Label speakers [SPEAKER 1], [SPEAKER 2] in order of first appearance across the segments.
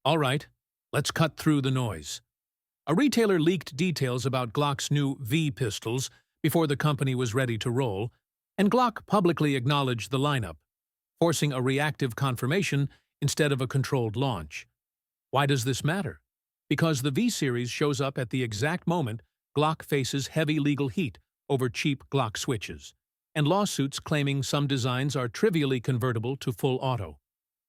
[SPEAKER 1] All right, let's cut through the noise. A retailer leaked details about Glock's new V pistols before the company was ready to roll, and Glock publicly acknowledged the lineup, forcing a reactive confirmation instead of a controlled launch. Why does this matter? Because the V series shows up at the exact moment Glock faces heavy legal heat over cheap Glock switches, and lawsuits claiming some designs are trivially convertible to full auto,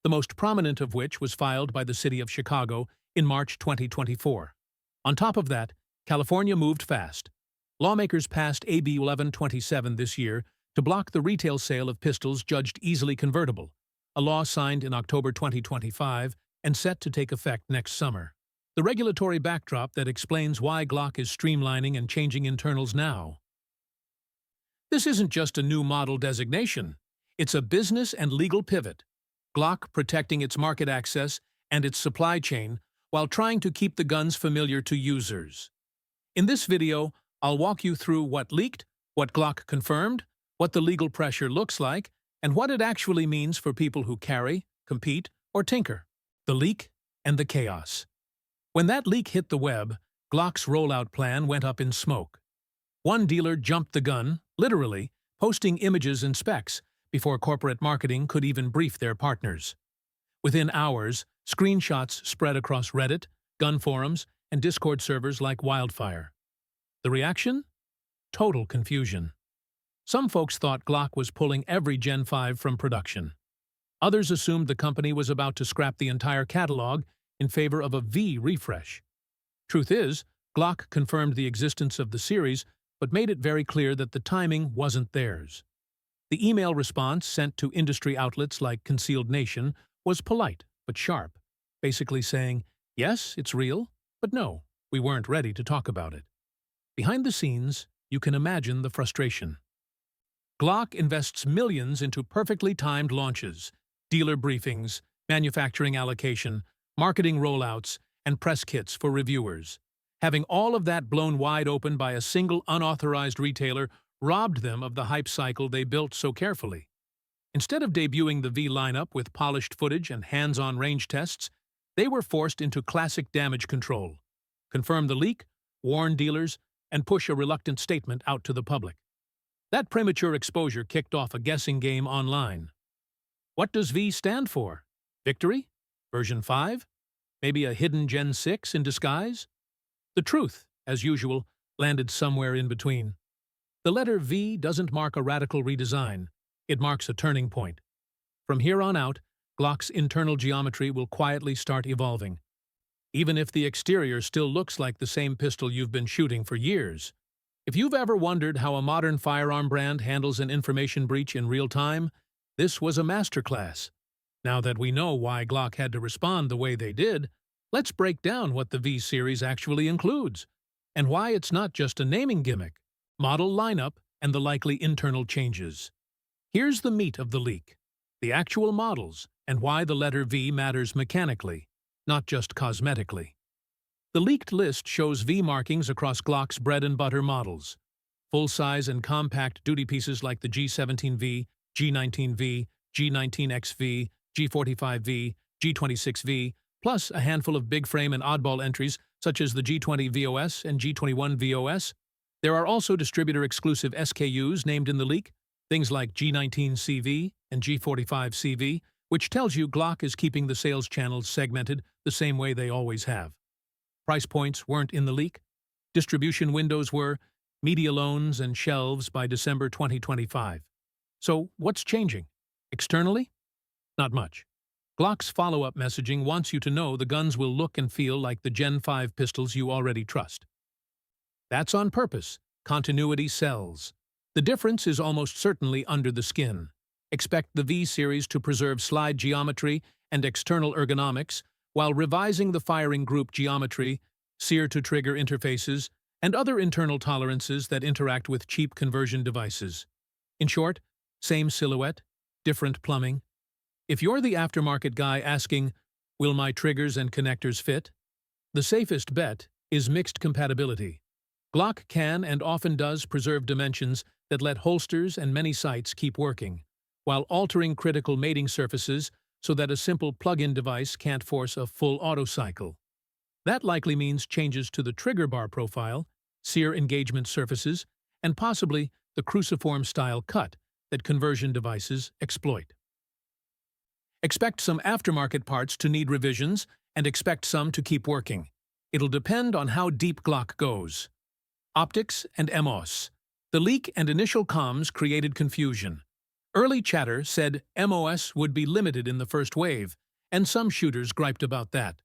[SPEAKER 1] the most prominent of which was filed by the city of Chicago in March 2024. On top of that, California moved fast. Lawmakers passed AB 1127 this year to block the retail sale of pistols judged easily convertible, a law signed in October 2025 and set to take effect next summer. The regulatory backdrop that explains why Glock is streamlining and changing internals now. This isn't just a new model designation. It's a business and legal pivot. Glock protecting its market access and its supply chain while trying to keep the guns familiar to users. In this video, I'll walk you through what leaked, what Glock confirmed, what the legal pressure looks like, and what it actually means for people who carry, compete, or tinker. The leak and the chaos. When that leak hit the web, Glock's rollout plan went up in smoke. One dealer jumped the gun, literally, posting images and specs before corporate marketing could even brief their partners. Within hours, screenshots spread across Reddit, gun forums, and Discord servers like wildfire. The reaction? Total confusion. Some folks thought Glock was pulling every Gen 5 from production. Others assumed the company was about to scrap the entire catalog in favor of a V refresh. Truth is, Glock confirmed the existence of the series, but made it very clear that the timing wasn't theirs. The email response sent to industry outlets like Concealed Nation was polite but sharp, basically saying, yes, it's real, but no, we weren't ready to talk about it. Behind the scenes, you can imagine the frustration. Glock invests millions into perfectly timed launches, dealer briefings, manufacturing allocation, marketing rollouts, and press kits for reviewers. Having all of that blown wide open by a single unauthorized retailer robbed them of the hype cycle they built so carefully. Instead of debuting the V lineup with polished footage and hands-on range tests, they were forced into classic damage control, confirm the leak, warn dealers, and push a reluctant statement out to the public. That premature exposure kicked off a guessing game online. What does V stand for? Victory? Version 5? Maybe a hidden Gen 6 in disguise? The truth, as usual, landed somewhere in between. The letter V doesn't mark a radical redesign. It marks a turning point. From here on out, Glock's internal geometry will quietly start evolving. Even if the exterior still looks like the same pistol you've been shooting for years. If you've ever wondered how a modern firearm brand handles an information breach in real time, this was a masterclass. Now that we know why Glock had to respond the way they did, let's break down what the V series actually includes, and why it's not just a naming gimmick, model lineup, and the likely internal changes. Here's the meat of the leak, the actual models, and why the letter V matters mechanically, not just cosmetically. The leaked list shows V markings across Glock's bread-and-butter models. Full-size and compact duty pieces like the G17V, G19V, G19XV, G45V, G26V, plus a handful of big-frame and oddball entries such as the G20 VOS and G21 VOS. There are also distributor-exclusive SKUs named in the leak, things like G19CV and G45CV, which tells you Glock is keeping the sales channels segmented the same way they always have. Price points weren't in the leak. Distribution windows were media loans and shelves by December 2025. So what's changing? Externally? Not much. Glock's follow-up messaging wants you to know the guns will look and feel like the Gen 5 pistols you already trust. That's on purpose. Continuity sells. The difference is almost certainly under the skin. Expect the V series to preserve slide geometry and external ergonomics while revising the firing group geometry, sear-to-trigger interfaces, and other internal tolerances that interact with cheap conversion devices. In short, same silhouette, different plumbing. If you're the aftermarket guy asking, will my triggers and connectors fit? The safest bet is mixed compatibility. Glock can and often does preserve dimensions that let holsters and many sights keep working, while altering critical mating surfaces so that a simple plug-in device can't force a full auto cycle. That likely means changes to the trigger bar profile, sear engagement surfaces, and possibly the cruciform-style cut that conversion devices exploit. Expect some aftermarket parts to need revisions, and expect some to keep working. It'll depend on how deep Glock goes. Optics and MOS. The leak and initial comms created confusion. Early chatter said MOS would be limited in the first wave, and some shooters griped about that.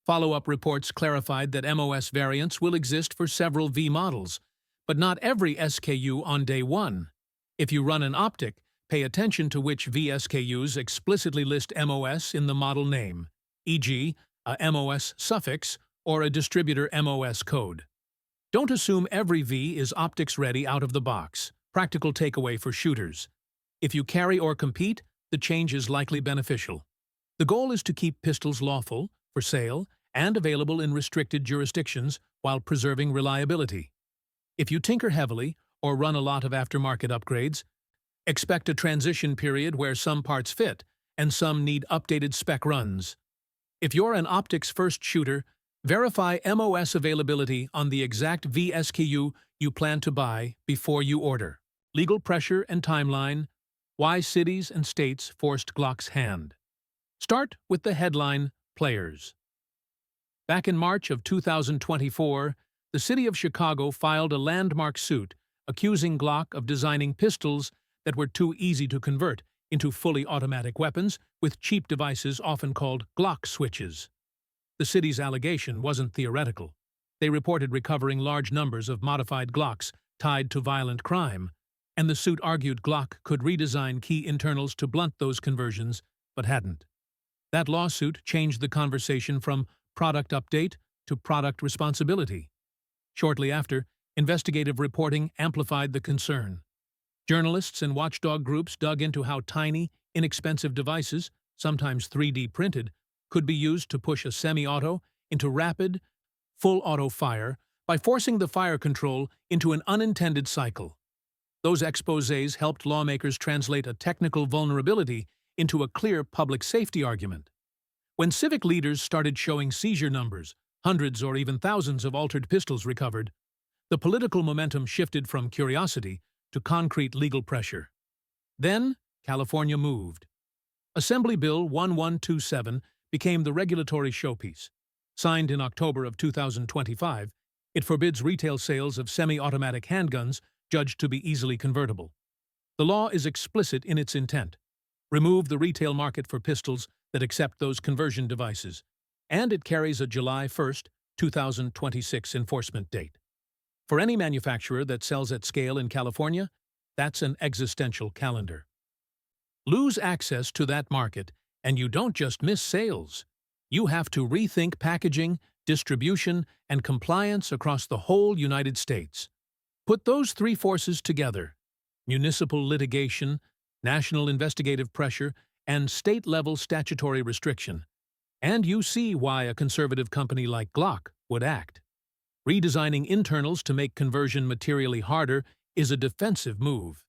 [SPEAKER 1] Follow-up reports clarified that MOS variants will exist for several V models, but not every SKU on day one. If you run an optic, pay attention to which V SKUs explicitly list MOS in the model name, e.g., a MOS suffix or a distributor MOS code. Don't assume every V is optics ready out of the box. Practical takeaway for shooters. If you carry or compete, the change is likely beneficial. The goal is to keep pistols lawful, for sale, and available in restricted jurisdictions while preserving reliability. If you tinker heavily or run a lot of aftermarket upgrades, expect a transition period where some parts fit and some need updated spec runs. If you're an optics-first shooter, verify MOS availability on the exact V SKU you plan to buy before you order. Legal pressure and timeline. Why cities and states forced Glock's hand. Start with the headline, Players. Back in March of 2024, the city of Chicago filed a landmark suit accusing Glock of designing pistols that were too easy to convert into fully automatic weapons with cheap devices often called Glock switches. The city's allegation wasn't theoretical. They reported recovering large numbers of modified Glocks tied to violent crime, and the suit argued Glock could redesign key internals to blunt those conversions, but hadn't. That lawsuit changed the conversation from product update to product responsibility. Shortly after, investigative reporting amplified the concern. Journalists and watchdog groups dug into how tiny, inexpensive devices, sometimes 3D printed, could be used to push a semi-auto into rapid, full auto fire by forcing the fire control into an unintended cycle. Those exposés helped lawmakers translate a technical vulnerability into a clear public safety argument. When civic leaders started showing seizure numbers, hundreds or even thousands of altered pistols recovered, the political momentum shifted from curiosity to concrete legal pressure. Then, California moved. Assembly Bill 1127 became the regulatory showpiece. Signed in October of 2025, it forbids retail sales of semi-automatic handguns judged to be easily convertible. The law is explicit in its intent. Remove the retail market for pistols that accept those conversion devices, and it carries a July 1, 2026 enforcement date. For any manufacturer that sells at scale in California, that's an existential calendar. Lose access to that market, and you don't just miss sales. You have to rethink packaging, distribution, and compliance across the whole United States. Put those three forces together: municipal litigation, national investigative pressure, and state-level statutory restriction, and you see why a conservative company like Glock would act. Redesigning internals to make conversion materially harder is a defensive move.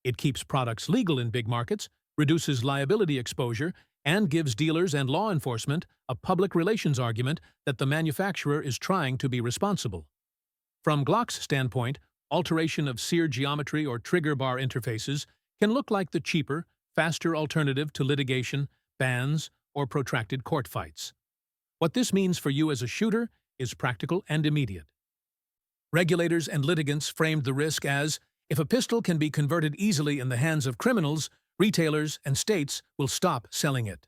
[SPEAKER 1] It keeps products legal in big markets, reduces liability exposure, and gives dealers and law enforcement a public relations argument that the manufacturer is trying to be responsible. From Glock's standpoint, alteration of sear geometry or trigger bar interfaces can look like the cheaper, faster alternative to litigation, bans, or protracted court fights. What this means for you as a shooter is practical and immediate. Regulators and litigants framed the risk as, if a pistol can be converted easily in the hands of criminals, retailers and states will stop selling it.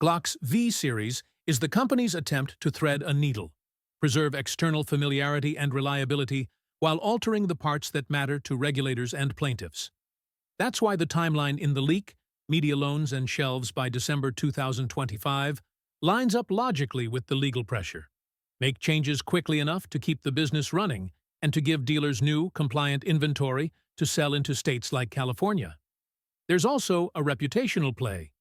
[SPEAKER 1] Glock's V series is the company's attempt to thread a needle, preserve external familiarity and reliability while altering the parts that matter to regulators and plaintiffs. That's why the timeline in the leak, media loans and shelves by December 2025, lines up logically with the legal pressure. Make changes quickly enough to keep the business running and to give dealers new, compliant inventory to sell into states like California. There's also a reputational play.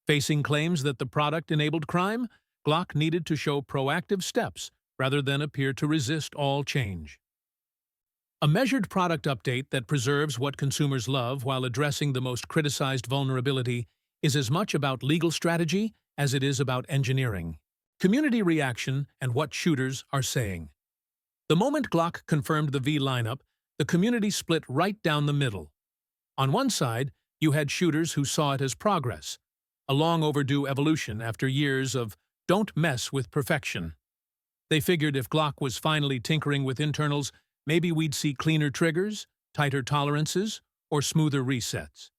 [SPEAKER 1] Facing claims that the product enabled crime, Glock needed to show proactive steps rather than appear to resist all change. A measured product update that preserves what consumers love while addressing the most criticized vulnerability is as much about legal strategy as it is about engineering, community reaction, and what shooters are saying. The moment Glock confirmed the V lineup, the community split right down the middle. On one side, you had shooters who saw it as progress, a long overdue evolution after years of "don't mess with perfection." They figured if Glock was finally tinkering with internals, maybe we'd see cleaner triggers, tighter tolerances, or smoother resets.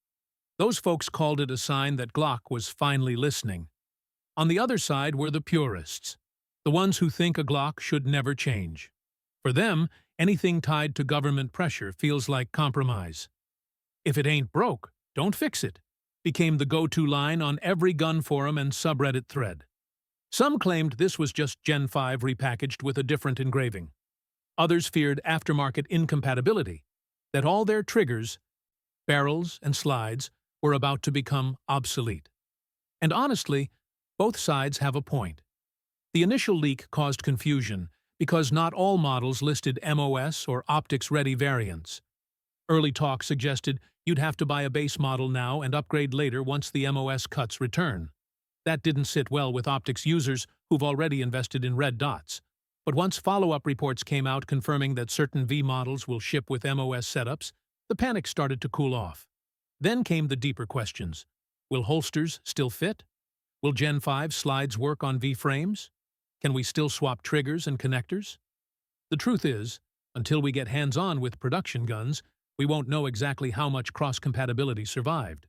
[SPEAKER 1] Those folks called it a sign that Glock was finally listening. On the other side were the purists, the ones who think a Glock should never change. For them, anything tied to government pressure feels like compromise. "If it ain't broke, don't fix it," became the go-to line on every gun forum and subreddit thread. Some claimed this was just Gen 5 repackaged with a different engraving. Others feared aftermarket incompatibility, that all their triggers, barrels, and slides were about to become obsolete. And honestly, both sides have a point. The initial leak caused confusion because not all models listed MOS or optics-ready variants. Early talk suggested you'd have to buy a base model now and upgrade later once the MOS cuts return. That didn't sit well with optics users who've already invested in red dots. But once follow-up reports came out confirming that certain V models will ship with MOS setups, the panic started to cool off. Then came the deeper questions. Will holsters still fit? Will Gen 5 slides work on V frames? Can we still swap triggers and connectors? The truth is, until we get hands-on with production guns, we won't know exactly how much cross-compatibility survived.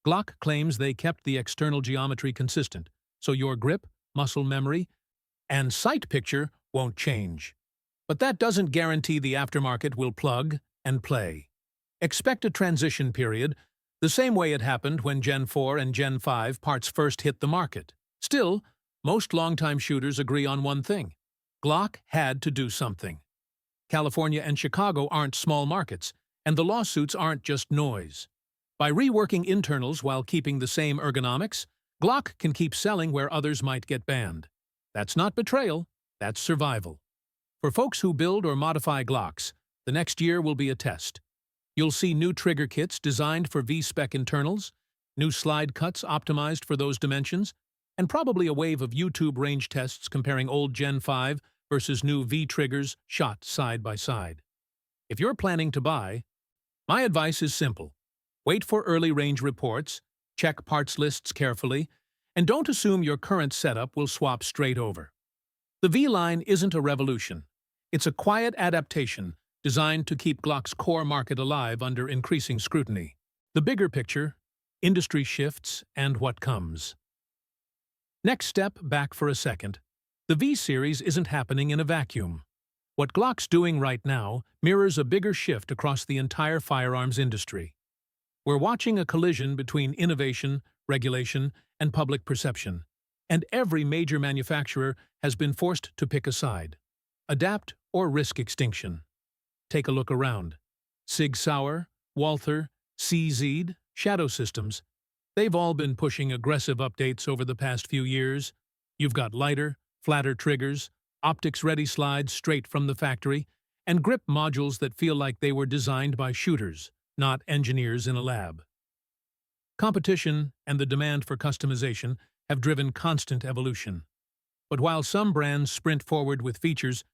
[SPEAKER 1] Glock claims they kept the external geometry consistent, so your grip, muscle memory, and sight picture won't change. But that doesn't guarantee the aftermarket will plug and play. Expect a transition period, the same way it happened when Gen 4 and Gen 5 parts first hit the market. Still, most longtime shooters agree on one thing: Glock had to do something. California and Chicago aren't small markets, and the lawsuits aren't just noise. By reworking internals while keeping the same ergonomics, Glock can keep selling where others might get banned. That's not betrayal, that's survival. For folks who build or modify Glocks, the next year will be a test. You'll see new trigger kits designed for V-spec internals, new slide cuts optimized for those dimensions, and probably a wave of YouTube range tests comparing old Gen 5 versus new V triggers shot side by side. If you're planning to buy, my advice is simple. Wait for early range reports, check parts lists carefully, and don't assume your current setup will swap straight over. The V-line isn't a revolution. It's a quiet adaptation designed to keep Glock's core market alive under increasing scrutiny. The bigger picture, industry shifts, and what comes. Next step back for a second. The V-series isn't happening in a vacuum. What Glock's doing right now mirrors a bigger shift across the entire firearms industry. We're watching a collision between innovation, regulation, and public perception, and every major manufacturer has been forced to pick a side: adapt or risk extinction. Take a look around. Sig Sauer, Walther, CZ, Shadow Systems. They've all been pushing aggressive updates over the past few years. You've got lighter, flatter triggers, optics-ready slides straight from the factory, and grip modules that feel like they were designed by shooters, not engineers in a lab. Competition and the demand for customization have driven constant evolution. But while some brands sprint forward with features,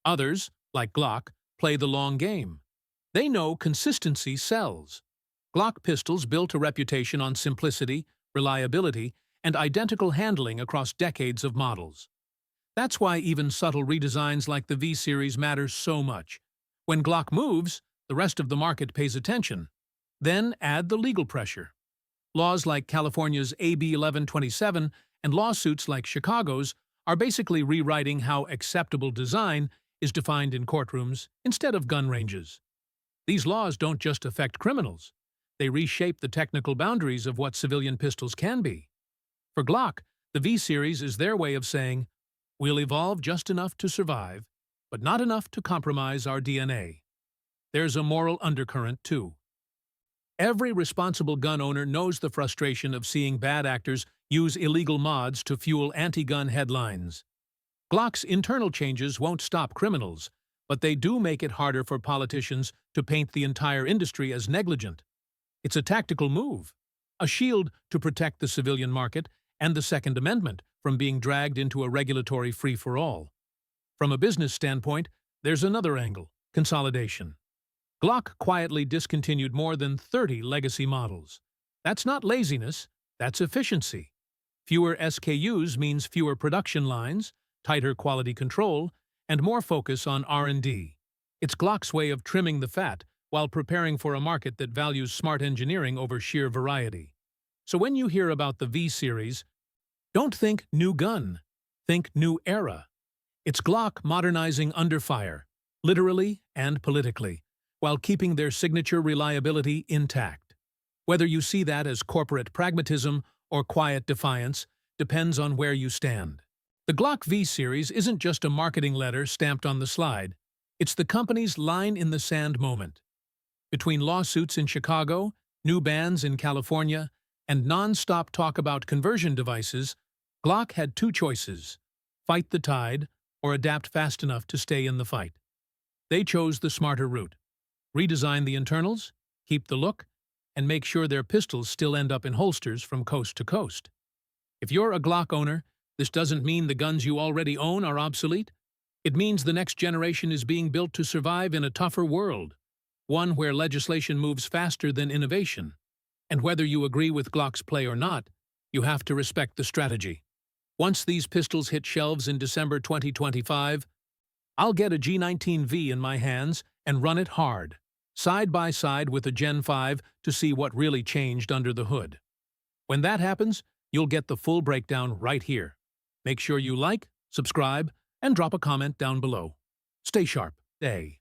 [SPEAKER 1] others, like Glock, play the long game. They know consistency sells. Glock pistols built a reputation on simplicity, reliability, and identical handling across decades of models. That's why even subtle redesigns like the V-series matter so much. When Glock moves, the rest of the market pays attention. Then add the legal pressure. Laws like California's AB 1127 and lawsuits like Chicago's are basically rewriting how acceptable design is defined in courtrooms instead of gun ranges. These laws don't just affect criminals. They reshape the technical boundaries of what civilian pistols can be. For Glock, the V-series is their way of saying, we'll evolve just enough to survive, but not enough to compromise our DNA. There's a moral undercurrent, too. Every responsible gun owner knows the frustration of seeing bad actors use illegal mods to fuel anti-gun headlines. Glock's internal changes won't stop criminals, but they do make it harder for politicians to paint the entire industry as negligent. It's a tactical move. a shield to protect the civilian market, and the Second Amendment from being dragged into a regulatory free-for-all. From a business standpoint, there's another angle: consolidation. Glock quietly discontinued more than 30 legacy models. That's not laziness, that's efficiency. Fewer SKUs means fewer production lines, tighter quality control, and more focus on R&D. It's Glock's way of trimming the fat while preparing for a market that values smart engineering over sheer variety. So when you hear about the V-Series, don't think new gun, think new era. It's Glock modernizing under fire, literally and politically, while keeping their signature reliability intact. Whether you see that as corporate pragmatism or quiet defiance depends on where you stand. The Glock V-Series isn't just a marketing letter stamped on the slide. It's the company's line-in-the-sand moment. Between lawsuits in Chicago, new bans in California, and non-stop talk about conversion devices, Glock had two choices: fight the tide or adapt fast enough to stay in the fight. They chose the smarter route: redesign the internals, keep the look, and make sure their pistols still end up in holsters from coast to coast. If you're a Glock owner, this doesn't mean the guns you already own are obsolete. It means the next generation is being built to survive in a tougher world, one where legislation moves faster than innovation. And whether you agree with Glock's play or not, you have to respect the strategy. Once these pistols hit shelves in December 2025, I'll get a G19V in my hands and run it hard, side by side with a Gen 5, to see what really changed under the hood. When that happens, you'll get the full breakdown right here. Make sure you like, subscribe, and drop a comment down below. Stay sharp. Day.